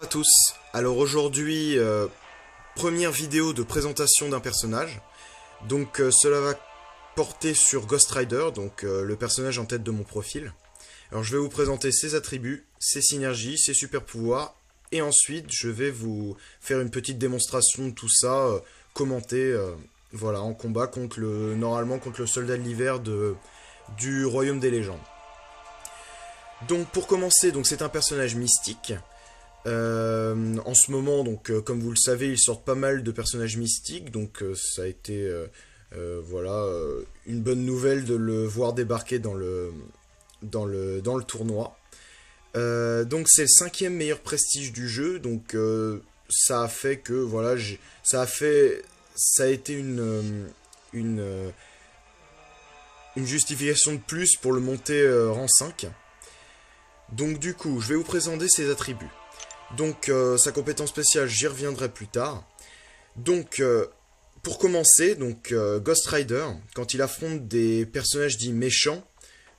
À tous, alors aujourd'hui, première vidéo de présentation d'un personnage. Donc cela va porter sur Ghost Rider, donc le personnage en tête de mon profil. Alors je vais vous présenter ses attributs, ses synergies, ses super pouvoirs, et ensuite je vais vous faire une petite démonstration de tout ça, commenter, voilà, en combat contre normalement contre le soldat de l'hiver du Royaume des légendes. Donc pour commencer, donc c'est un personnage mystique. En ce moment, donc comme vous le savez, ils sortent pas mal de personnages mystiques, donc ça a été voilà, une bonne nouvelle de le voir débarquer dans le tournoi. Donc c'est le 5e meilleur prestige du jeu, donc ça a fait que voilà, ça a été une justification de plus pour le monter rang 5. Donc du coup, je vais vous présenter ses attributs. Donc sa compétence spéciale, j'y reviendrai plus tard. Donc pour commencer, donc Ghost Rider, quand il affronte des personnages dits méchants,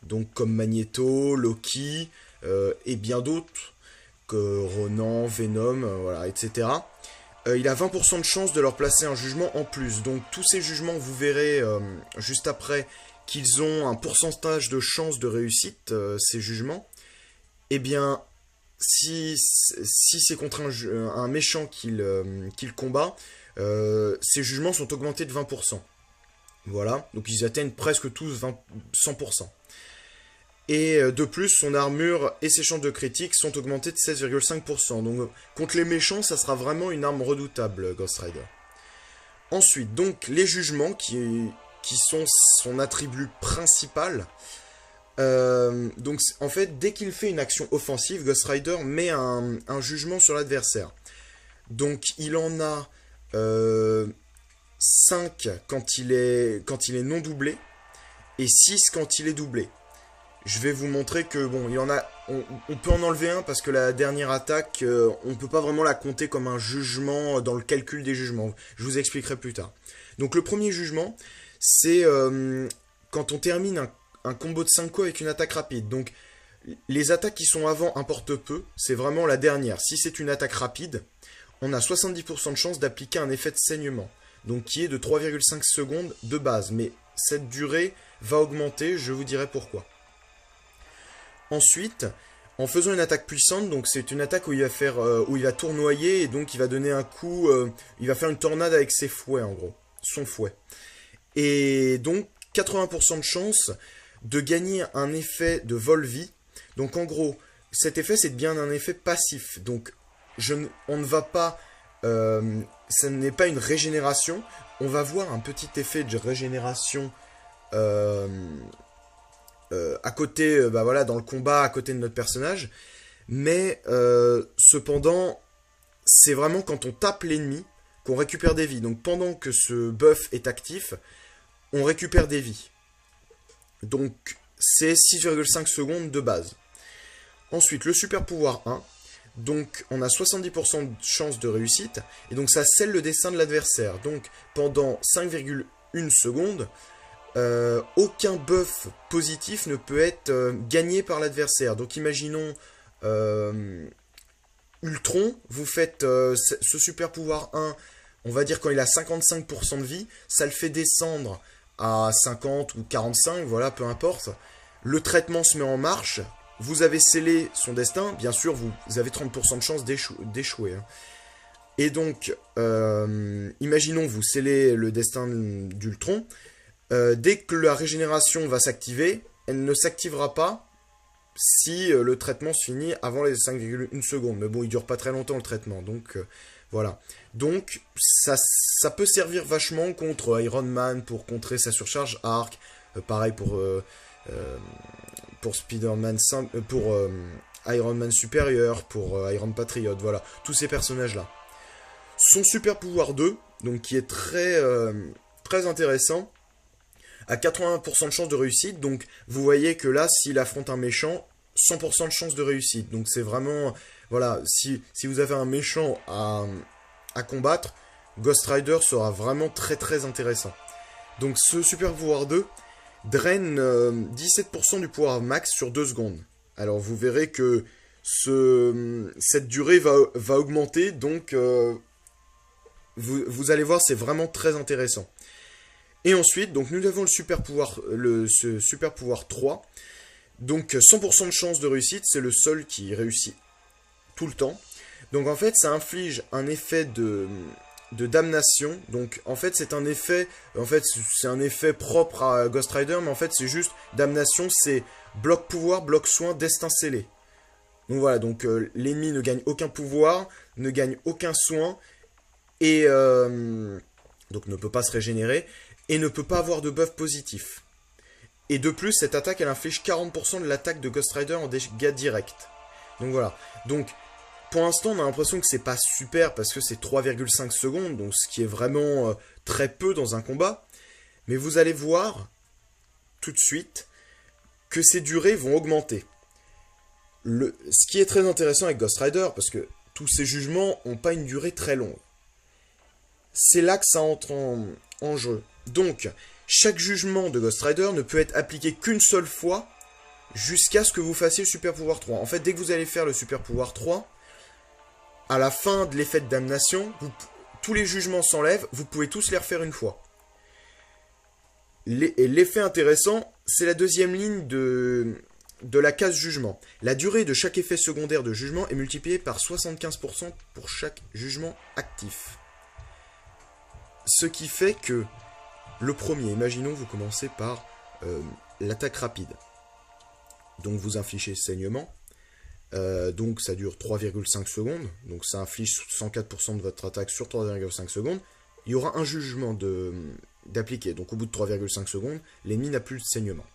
donc comme Magneto, Loki et bien d'autres, que Ronan, Venom, voilà, etc. Il a 20% de chance de leur placer un jugement en plus. Donc tous ces jugements, vous verrez juste après qu'ils ont un pourcentage de chance de réussite, ces jugements. Eh bien, si c'est contre un méchant qu'il combat, ses jugements sont augmentés de 20%. Voilà, donc ils atteignent presque tous 100%. Et de plus, son armure et ses chances de critique sont augmentés de 16,5%. Donc contre les méchants, ça sera vraiment une arme redoutable, Ghost Rider. Ensuite, donc les jugements qui sont son attribut principal. Donc en fait, dès qu'il fait une action offensive, Ghost Rider met un jugement sur l'adversaire. Donc il en a 5 quand il est non doublé et 6 quand il est doublé. Je vais vous montrer que bon, on peut en enlever un parce que la dernière attaque, on peut pas vraiment la compter comme un jugement dans le calcul des jugements. Je vous expliquerai plus tard. Donc le premier jugement, c'est quand on termine un combo de 5 coups avec une attaque rapide. Donc les attaques qui sont avant importent peu, c'est vraiment la dernière. Si c'est une attaque rapide, on a 70% de chance d'appliquer un effet de saignement, donc qui est de 3,5 secondes de base. Mais cette durée va augmenter, je vous dirai pourquoi. Ensuite, en faisant une attaque puissante, donc c'est une attaque où il va tournoyer et donc il va donner un coup, il va faire une tornade avec ses fouets en gros, son fouet. Et donc 80% de chance de gagner un effet de vol-vie. Donc en gros, cet effet c'est bien un effet passif. Donc on ne va pas, ça n'est pas une régénération. On va voir un petit effet de régénération à côté, bah voilà, dans le combat à côté de notre personnage. Mais cependant, c'est vraiment quand on tape l'ennemi qu'on récupère des vies. Donc pendant que ce buff est actif, on récupère des vies. Donc c'est 6,5 secondes de base. Ensuite, le super pouvoir 1. Donc on a 70% de chance de réussite. Et donc ça scelle le destin de l'adversaire. Donc pendant 5,1 secondes, aucun buff positif ne peut être gagné par l'adversaire. Donc imaginons Ultron, vous faites ce super pouvoir 1, on va dire quand il a 55% de vie, ça le fait descendre à 50 ou 45, voilà, peu importe. Le traitement se met en marche, vous avez scellé son destin, bien sûr, vous avez 30% de chance d'échouer. Hein. Et donc, imaginons vous scellez le destin d'Ultron, dès que la régénération va s'activer, elle ne s'activera pas si le traitement se finit avant les 5,1 secondes. Mais bon, il dure pas très longtemps le traitement, donc voilà. Donc ça peut servir vachement contre Iron Man pour contrer sa surcharge arc. Pareil pour Spider-Man, pour Iron Man supérieur, pour Iron Patriot, voilà. Tous ces personnages-là. Son super pouvoir 2, donc qui est très, très intéressant, à 80% de chance de réussite. Donc vous voyez que là, s'il affronte un méchant, 100% de chance de réussite. Donc c'est vraiment, voilà, si vous avez un méchant à combattre, Ghost Rider sera vraiment très très intéressant. Donc ce super pouvoir 2 draine 17% du pouvoir max sur 2 secondes. Alors vous verrez que cette durée va augmenter, donc vous allez voir, c'est vraiment très intéressant. Et ensuite, donc nous avons ce super pouvoir 3. Donc 100% de chance de réussite, c'est le seul qui réussit tout le temps. Donc en fait, ça inflige un effet de damnation. Donc en fait, c'est un effet propre à Ghost Rider, mais en fait, c'est juste damnation, c'est bloc pouvoir, bloc soin, destin scellé. Donc voilà, donc l'ennemi ne gagne aucun pouvoir, ne gagne aucun soin, et donc ne peut pas se régénérer, et ne peut pas avoir de buff positif. Et de plus, cette attaque, elle inflige 40% de l'attaque de Ghost Rider en dégâts directs. Donc voilà. Donc, pour l'instant, on a l'impression que c'est pas super parce que c'est 3,5 secondes, donc ce qui est vraiment très peu dans un combat. Mais vous allez voir, tout de suite, que ces durées vont augmenter. Ce qui est très intéressant avec Ghost Rider, parce que tous ces jugements n'ont pas une durée très longue. C'est là que ça entre en jeu. Donc, chaque jugement de Ghost Rider ne peut être appliqué qu'une seule fois jusqu'à ce que vous fassiez le super pouvoir 3. En fait, dès que vous allez faire le super pouvoir 3, à la fin de l'effet de damnation, tous les jugements s'enlèvent, vous pouvez tous les refaire une fois. Et l'effet intéressant, c'est la deuxième ligne de la case jugement. La durée de chaque effet secondaire de jugement est multipliée par 75% pour chaque jugement actif. Ce qui fait que le premier, imaginons vous commencez par l'attaque rapide. Donc vous infligez saignement. Donc ça dure 3,5 secondes. Donc ça inflige 104% de votre attaque sur 3,5 secondes. Il y aura un jugement d'appliquer. Donc au bout de 3,5 secondes, l'ennemi n'a plus de saignement.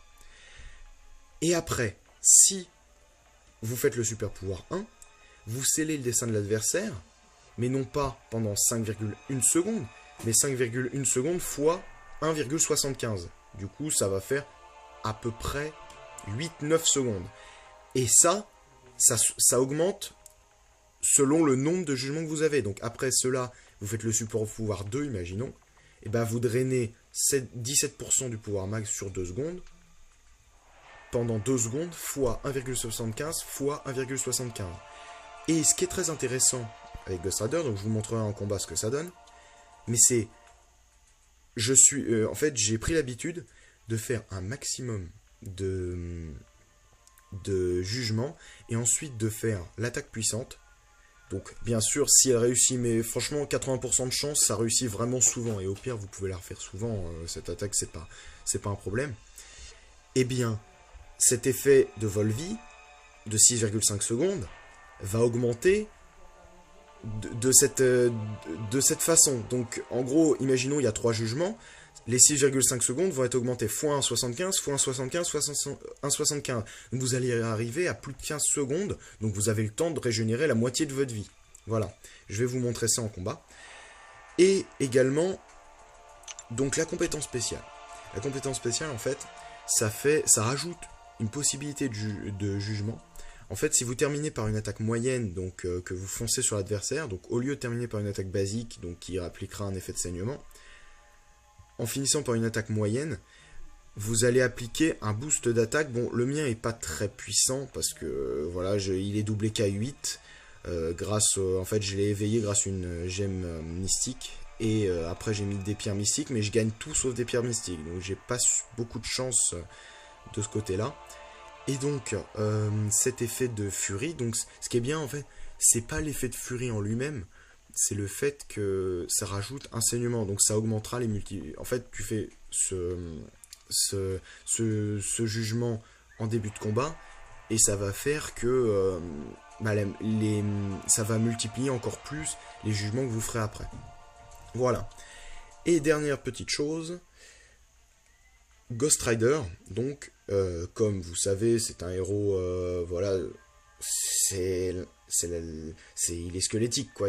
Et après, si vous faites le super pouvoir 1, vous scellez le destin de l'adversaire, mais non pas pendant 5,1 secondes, mais 5,1 secondes fois 1,75. Du coup, ça va faire à peu près 8-9 secondes. Et ça augmente selon le nombre de jugements que vous avez. Donc après cela, vous faites le super pouvoir 2, imaginons. Et ben vous drainez 17% du pouvoir max sur 2 secondes. Pendant 2 secondes, fois 1,75 fois 1,75. Et ce qui est très intéressant avec Ghost Rider, donc je vous montrerai en combat ce que ça donne. Mais c'est... en fait, j'ai pris l'habitude de faire un maximum de jugement et ensuite de faire l'attaque puissante. Donc bien sûr, si elle réussit, mais franchement 80% de chance, ça réussit vraiment souvent. Et au pire, vous pouvez la refaire souvent, cette attaque, c'est pas un problème. Eh bien, cet effet de vol-vie de 6,5 secondes va augmenter de cette façon. Donc en gros, imaginons il y a 3 jugements, les 6,5 secondes vont être augmentées fois 1,75, fois 1,75, fois 1,75. Donc vous allez arriver à plus de 15 secondes, donc vous avez le temps de régénérer la moitié de votre vie. Voilà, je vais vous montrer ça en combat. Et également, donc la compétence spéciale. La compétence spéciale, en fait, ça rajoute une possibilité de jugement. En fait, si vous terminez par une attaque moyenne, donc que vous foncez sur l'adversaire, donc au lieu de terminer par une attaque basique, donc qui appliquera un effet de saignement, en finissant par une attaque moyenne, vous allez appliquer un boost d'attaque. Bon, le mien est pas très puissant parce que voilà, il est doublé K8 en fait, je l'ai éveillé grâce à une gemme mystique. Et après j'ai mis des pierres mystiques, mais je gagne tout sauf des pierres mystiques. Donc j'ai pas beaucoup de chance de ce côté-là. Et donc cet effet de furie, donc ce qui est bien en fait, c'est pas l'effet de furie en lui-même, c'est le fait que ça rajoute un saignement. Donc ça augmentera les En fait, tu fais ce jugement en début de combat, et ça va faire que ça va multiplier encore plus les jugements que vous ferez après. Voilà. Et dernière petite chose, Ghost Rider, donc, comme vous savez, c'est un héros, voilà, il est squelettique, quoi,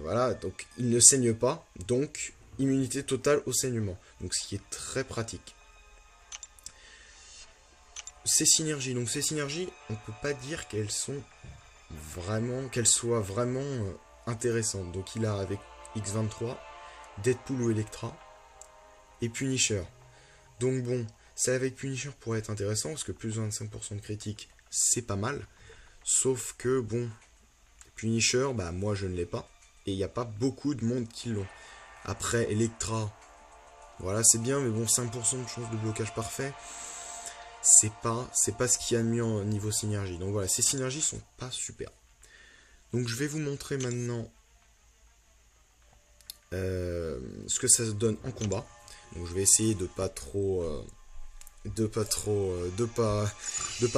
voilà, donc il ne saigne pas, donc immunité totale au saignement, donc ce qui est très pratique. Ces synergies, on peut pas dire qu'elles soient vraiment intéressantes. Donc il a avec X23, Deadpool ou Elektra, et Punisher. Donc bon, ça avec Punisher pourrait être intéressant, parce que plus de 25% de critique, c'est pas mal. Sauf que, bon, Punisher, bah moi je ne l'ai pas. Et il n'y a pas beaucoup de monde qui l'ont. Après, Electra, voilà, c'est bien, mais bon, 5% de chance de blocage parfait. C'est pas ce qu'il y a de mieux en niveau synergie. Donc voilà, ces synergies sont pas super. Donc je vais vous montrer maintenant ce que ça se donne en combat. Donc je vais essayer de pas me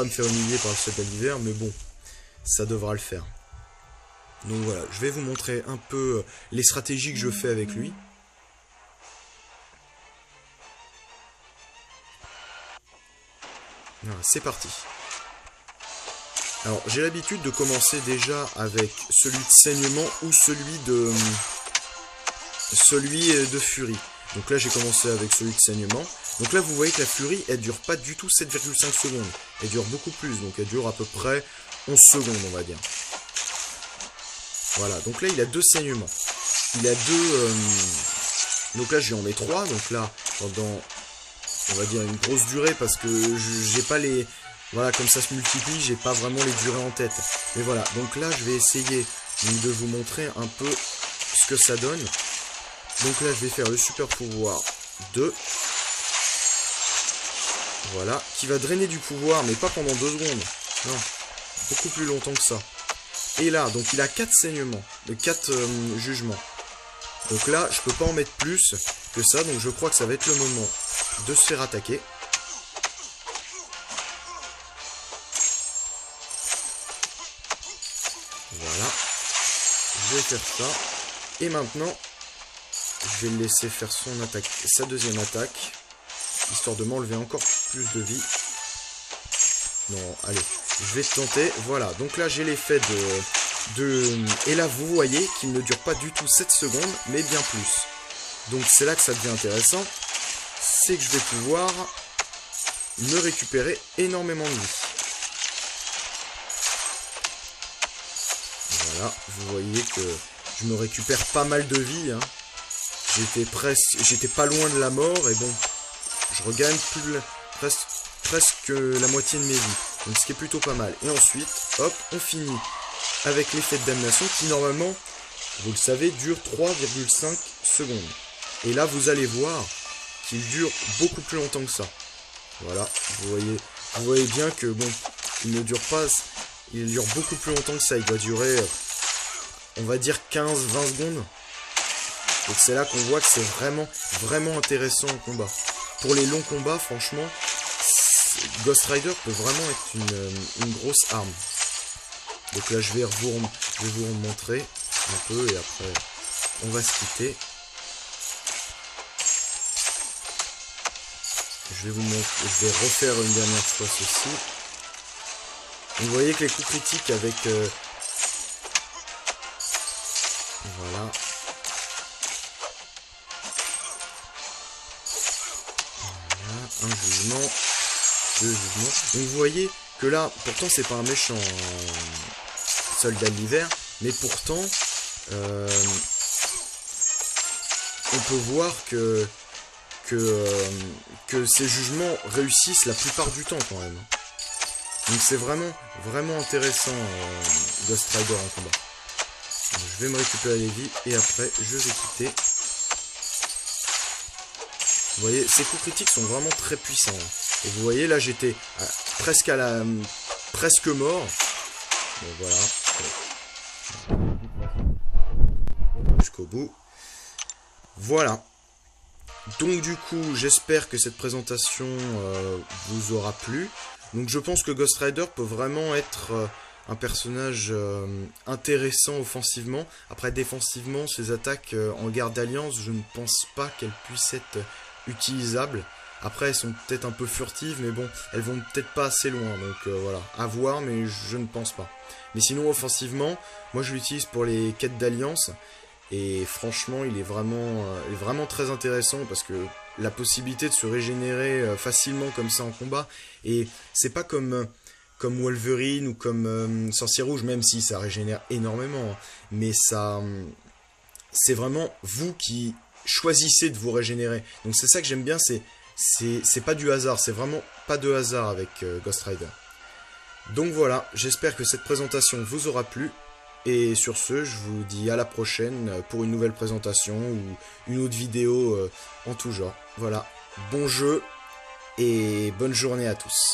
faire humilier par le chapelle d'hiver, mais bon, ça devra le faire. Donc voilà, je vais vous montrer un peu les stratégies que je fais avec lui. Voilà, c'est parti. Alors, j'ai l'habitude de commencer déjà avec celui de saignement ou celui de furie. Donc là, j'ai commencé avec celui de saignement. Donc là, vous voyez que la furie, elle dure pas du tout 7,5 secondes. Elle dure beaucoup plus, donc elle dure à peu près 11 secondes, on va dire. Voilà, donc là, il a 2 saignements. Il a 2... Donc là, je lui en mets 3. Donc là, pendant, on va dire, une grosse durée, parce que j'ai pas les... Voilà, comme ça se multiplie, j'ai pas vraiment les durées en tête. Mais voilà, donc là, je vais essayer de vous montrer un peu ce que ça donne. Donc là, je vais faire le super pouvoir 2. Voilà, qui va drainer du pouvoir, mais pas pendant 2 secondes. Non, beaucoup plus longtemps que ça. Et là, donc il a 4 saignements, 4 jugements. Donc là, je peux pas en mettre plus que ça, donc je crois que ça va être le moment de se faire attaquer. Voilà, je vais faire ça. Et maintenant, je vais le laisser faire son attaque, sa deuxième attaque, histoire de m'enlever encore plus de vie. Non, allez, je vais tenter. Voilà, donc là j'ai l'effet Et là vous voyez qu'il ne dure pas du tout 7 secondes, mais bien plus. Donc c'est là que ça devient intéressant. C'est que je vais pouvoir me récupérer énormément de vie. Voilà, vous voyez que je me récupère pas mal de vie, hein. J'étais pas loin de la mort, et bon, je regagne presque la moitié de mes vies. Donc ce qui est plutôt pas mal. Et ensuite, hop, on finit avec l'effet de damnation qui normalement, vous le savez, dure 3,5 secondes. Et là, vous allez voir qu'il dure beaucoup plus longtemps que ça. Voilà, vous voyez bien que bon, il ne dure pas, il dure beaucoup plus longtemps que ça. Il doit durer, on va dire 15-20 secondes. Donc c'est là qu'on voit que c'est vraiment intéressant en combat. Pour les longs combats, franchement, Ghost Rider peut vraiment être une grosse arme. Donc là, je vais vous montrer un peu et après, on va se quitter. Je vais refaire une dernière fois ceci. Vous voyez que les coups critiques avec... Voilà. Un jugement, 2 jugements. Donc vous voyez que là, pourtant c'est pas un méchant soldat de l'hiver, mais pourtant on peut voir que ces jugements réussissent la plupart du temps quand même. Donc c'est vraiment intéressant Ghost Rider en combat. Donc, je vais me récupérer les vies et après je vais quitter. Vous voyez, ces coups critiques sont vraiment très puissants. Et vous voyez, là, j'étais presque mort. Bon, voilà. Jusqu'au bout. Voilà. Donc, du coup, j'espère que cette présentation vous aura plu. Donc, je pense que Ghost Rider peut vraiment être un personnage intéressant offensivement. Après, défensivement, ses attaques en garde d'alliance, je ne pense pas qu'elles puissent être utilisables. Après, elles sont peut-être un peu furtives, mais bon, elles vont peut-être pas assez loin. Donc voilà, à voir, mais je ne pense pas. Mais sinon, offensivement, moi je l'utilise pour les quêtes d'alliance. Et franchement, il est vraiment très intéressant parce que la possibilité de se régénérer facilement comme ça en combat. Et c'est pas comme Wolverine ou comme Sorcier Rouge, même si ça régénère énormément. Hein. Mais ça, c'est vraiment vous qui choisissez de vous régénérer. Donc c'est ça que j'aime bien, c'est pas du hasard, c'est vraiment pas de hasard avec Ghost Rider. Donc voilà, j'espère que cette présentation vous aura plu. Et sur ce, je vous dis à la prochaine pour une nouvelle présentation ou une autre vidéo en tout genre. Voilà, bon jeu et bonne journée à tous.